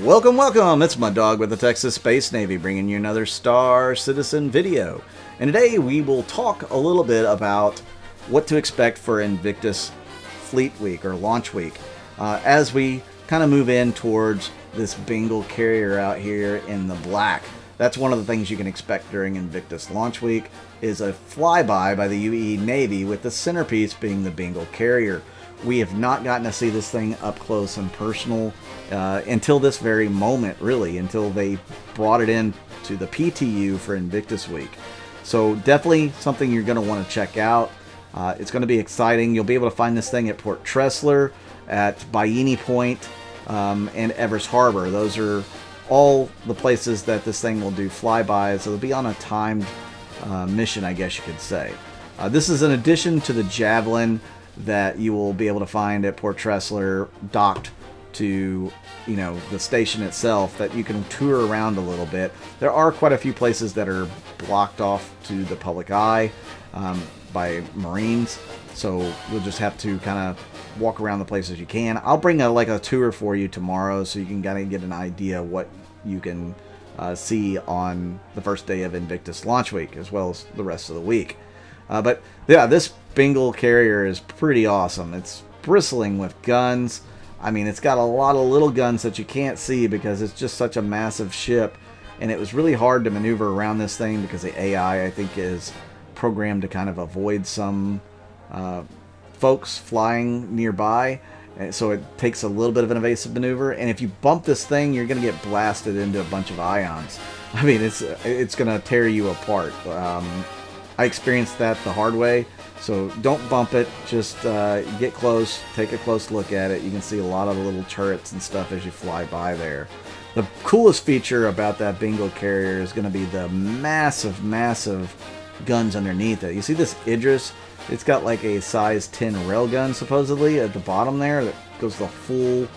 Welcome, welcome! It's my dog with the TexasSpaceNavy bringing you another Star Citizen video. And today we will talk a little bit about what to expect for Invictus Fleet Week or Launch Week as we kind of move in towards this Bengal carrier out here in the black. That's one of the things you can expect during Invictus Launch Week is a flyby by the UE Navy with the centerpiece being the Bengal carrier. We have not gotten to see this thing up close and personal until this very moment, really, until they brought it in to the PTU for Invictus Week. So definitely something you're going to want to check out. It's going to be exciting. You'll be able to find this thing at Port Tressler, at Bikini Point, and Evers Harbor. Those are all the places that this thing will do flybys. It'll be on a timed mission, I guess you could say. This is in addition to the Javelin that you will be able to find at Port Tressler docked to, you know, the station itself, that you can tour around a little bit. There are quite a few places that are blocked off to the public eye by Marines, so you'll just have to kind of walk around the places you can. I'll bring a tour for you tomorrow so you can kind of get an idea what you can see on the first day of Invictus Launch Week as well as the rest of the week. But yeah, this Bengal carrier is pretty awesome. It's bristling with guns. I mean, it's got a lot of little guns that you can't see because it's just such a massive ship. And it was really hard to maneuver around this thing because the AI, I think, is programmed to kind of avoid some folks flying nearby. And so it takes a little bit of an evasive maneuver. And if you bump this thing, you're going to get blasted into a bunch of ions. I mean, it's going to tear you apart. I experienced that the hard way, so don't bump it. Just get close, take a close look at it. You can see a lot of the little turrets and stuff as you fly by there. The coolest feature about that Bengal carrier is going to be the massive, massive guns underneath it. You see this Idris? It's got like a size 10 railgun supposedly at the bottom there that goes the full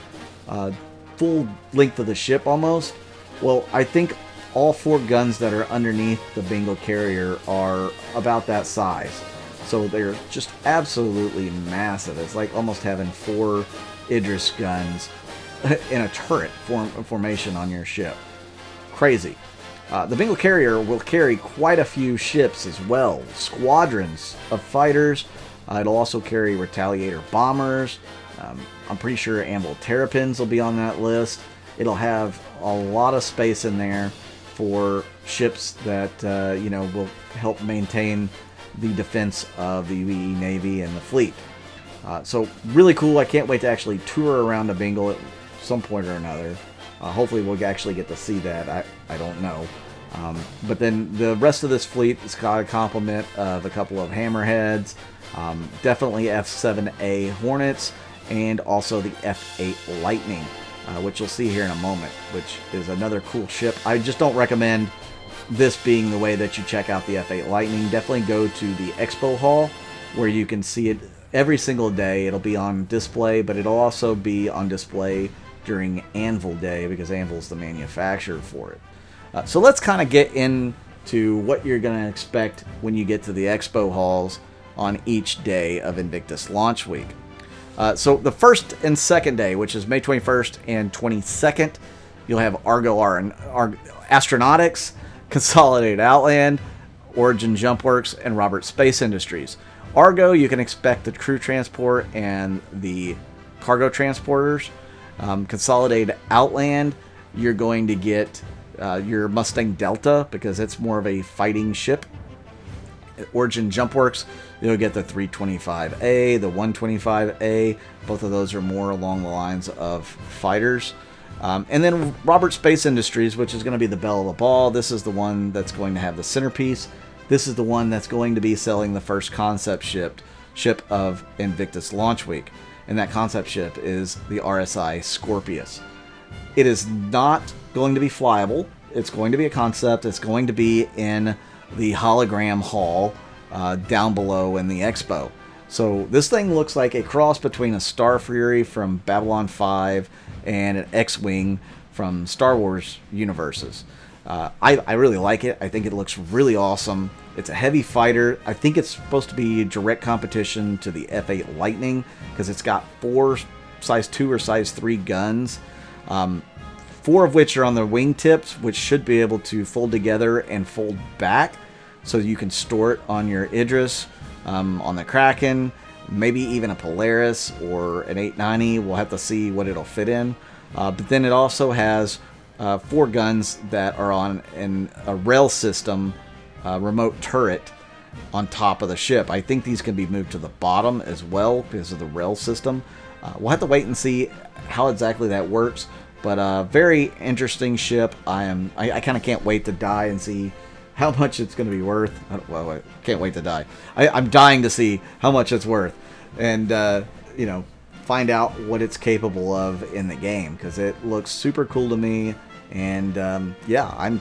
length of the ship almost. Well, I think all four guns that are underneath the Bengal carrier are about that size. So they're just absolutely massive. It's like almost having four Idris guns in a turret formation on your ship. Crazy. The Bengal carrier will carry quite a few ships as well. Squadrons of fighters. It'll also carry Retaliator bombers. I'm pretty sure Anvil Terrapins will be on that list. It'll have a lot of space in there for ships that will help maintain the defense of the UE Navy and the fleet. So really cool. I can't wait to actually tour around the Bengal at some point or another. Hopefully we'll actually get to see that. I don't know. But then the rest of this fleet has got a complement of a couple of Hammerheads, definitely F-7A Hornets, and also the F-8 Lightning. Which you'll see here in a moment, which is another cool ship. I just don't recommend this being the way that you check out the F-8 Lightning. Definitely go to the Expo Hall where you can see it every single day. It'll be on display, but it'll also be on display during Anvil Day because Anvil's the manufacturer for it. So let's kind of get into what you're going to expect when you get to the Expo Halls on each day of Invictus Launch Week. So the first and second day, which is May 21st and 22nd, you'll have Argo Astronautics, Consolidated Outland, Origin Jump Works, and Roberts Space Industries. Argo, you can expect the crew transport and the cargo transporters. Consolidated Outland, you're going to get your Mustang Delta because it's more of a fighting ship. Origin Jump Works, you'll get the 325A, the 125A. Both of those are more along the lines of fighters. And then Roberts Space Industries, which is going to be the belle of the ball. This is the one that's going to have the centerpiece. This is the one that's going to be selling the first concept ship of Invictus Launch Week. And that concept ship is the RSI Scorpius. It is not going to be flyable. It's going to be a concept. It's going to be in the hologram hall down below in the expo. So this thing looks like a cross between a Star Fury from Babylon 5 and an X-Wing from Star Wars universes. I really like it. I think it looks really awesome. It's a heavy fighter. I think it's supposed to be direct competition to the F-8 Lightning because it's got 4 size 2 or size 3 guns. 4 of which are on the wingtips, which should be able to fold together and fold back, so you can store it on your Idris, on the Kraken, maybe even a Polaris or an 890. We'll have to see what it'll fit in. But then it also has 4 guns that are on a rail system, remote turret on top of the ship. I think these can be moved to the bottom as well because of the rail system. We'll have to wait and see how exactly that works. But very interesting ship. I kind of can't wait to die and see how much it's going to be worth. Well, I can't wait to die. I'm dying to see how much it's worth, and you know, find out what it's capable of in the game, because it looks super cool to me. And yeah, I'm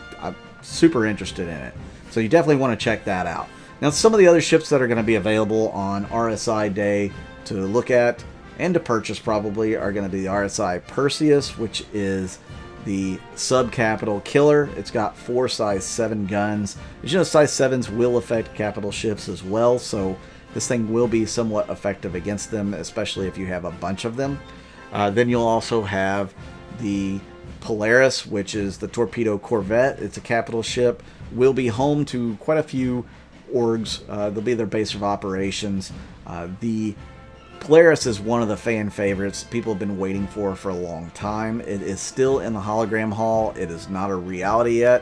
super interested in it. So you definitely want to check that out. Now, some of the other ships that are going to be available on RSI Day to look at and to purchase probably are going to be the RSI Perseus, which is the sub-capital killer. It's got 4 size 7 guns. As you know, size 7s will affect capital ships as well, so this thing will be somewhat effective against them, especially if you have a bunch of them. Then you'll also have the Polaris, which is the torpedo corvette. It's a capital ship. Will be home to quite a few orgs. They'll be their base of operations. The Polaris is one of the fan favorites people have been waiting for a long time. It is still in the hologram hall. It is not a reality yet,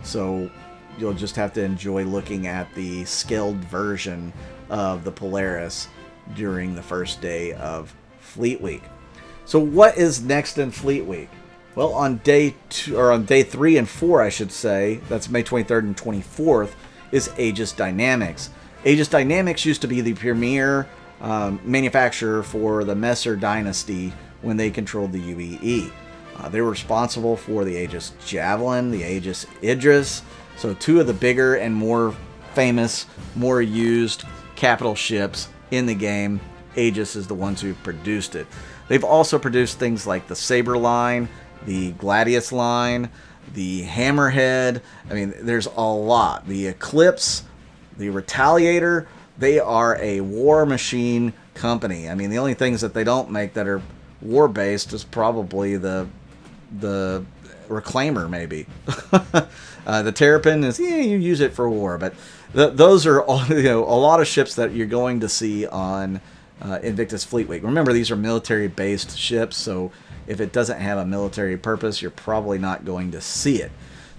so you'll just have to enjoy looking at the scaled version of the Polaris during the first day of Fleet Week. So what is next in Fleet Week? Well, on day 3 and 4, I should say, that's May 23rd and 24th, is Aegis Dynamics. Aegis Dynamics used to be the premier manufacturer for the Messer dynasty when they controlled the UEE. They were responsible for the Aegis Javelin, the Aegis Idris, so 2 of the bigger and more famous, more used capital ships in the game. Aegis is the ones who produced it. They've also produced things like the Saber line, the Gladius line, the Hammerhead. I mean, there's a lot. The Eclipse, the Retaliator. They are a war machine company. I mean, the only things that they don't make that are war-based is probably the Reclaimer, maybe. The Terrapin is, yeah, you use it for war, but those are all, you know, a lot of ships that you're going to see on Invictus Fleet Week. Remember, these are military-based ships, so if it doesn't have a military purpose, you're probably not going to see it.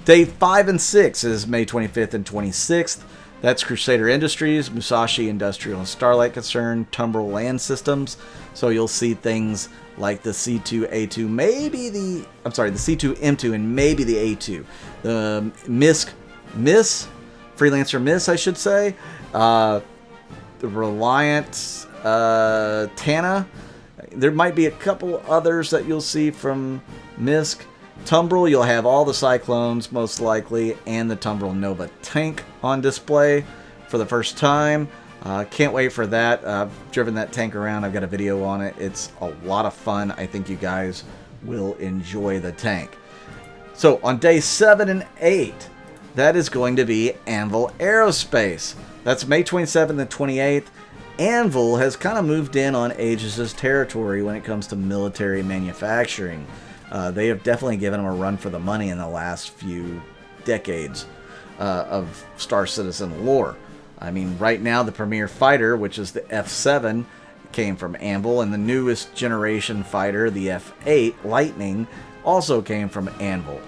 Day 5 and 6 is May 25th and 26th. That's Crusader Industries, Musashi Industrial and Starlight Concern, Tumbrel Land Systems. So you'll see things like the C2A2, maybe the C2M2, and maybe the A2. The Freelancer Miss, I should say. The Reliant Tana. There might be a couple others that you'll see from MISC. Tumbrel, you'll have all the Cyclones, most likely, and the Tumbrel Nova tank on display for the first time. Can't wait for that. I've driven that tank around. I've got a video on it. It's a lot of fun. I think you guys will enjoy the tank. So on day 7 and 8, that is going to be Anvil Aerospace. That's May 27th and 28th. Anvil has kind of moved in on Aegis' territory when it comes to military manufacturing. They have definitely given them a run for the money in the last few decades of Star Citizen lore. I mean, right now the premier fighter, which is the F7, came from Anvil, and the newest generation fighter, the F8 Lightning, also came from Anvil.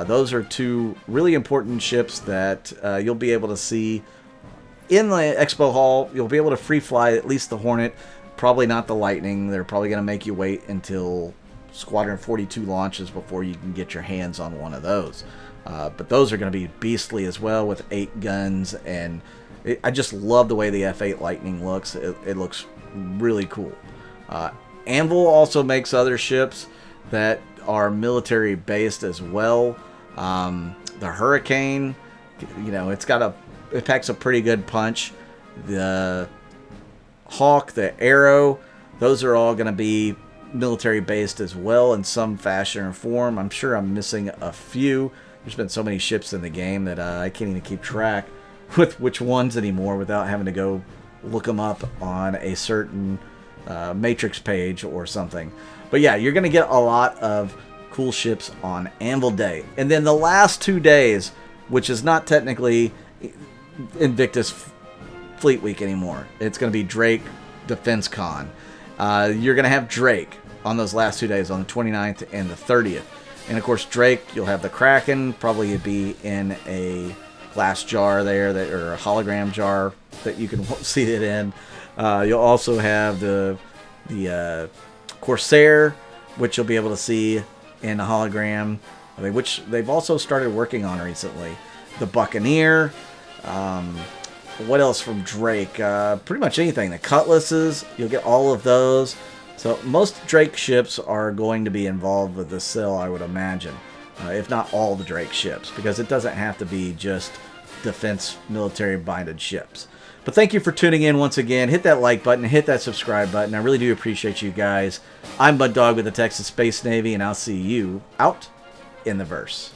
Those are 2 really important ships that you'll be able to see in the Expo Hall. You'll be able to free fly at least the Hornet, probably not the Lightning. They're probably going to make you wait until Squadron 42 launches before you can get your hands on one of those. But those are going to be beastly as well, with 8 guns, and I just love the way the F8 Lightning looks. It looks really cool. Anvil also makes other ships that are military based as well. The Hurricane, you know, it packs a pretty good punch. The Hawk, the Arrow, those are all going to be military based as well in some fashion or form. I'm sure I'm missing a few. There's been so many ships in the game that I can't even keep track with which ones anymore without having to go look them up on a certain Matrix page or something. But yeah, you're going to get a lot of cool ships on Anvil Day. And then the last 2 days, which is not technically Invictus Fleet Week anymore. It's going to be Drake Defense Con. You're going to have Drake on those last 2 days, on the 29th and the 30th. And of course, Drake, you'll have the Kraken, probably be in a glass jar there, or a hologram jar that you can see it in. You'll also have the Corsair, which you'll be able to see in a hologram, which they've also started working on recently. The Buccaneer. What else from Drake? Pretty much anything. The Cutlasses, you'll get all of those. So most Drake ships are going to be involved with this sale, I would imagine. If not all the Drake ships, because it doesn't have to be just defense military-minded ships. But thank you for tuning in once again. Hit that like button, hit that subscribe button. I really do appreciate you guys. I'm Bud Dog with the Texas Space Navy, and I'll see you out in the verse.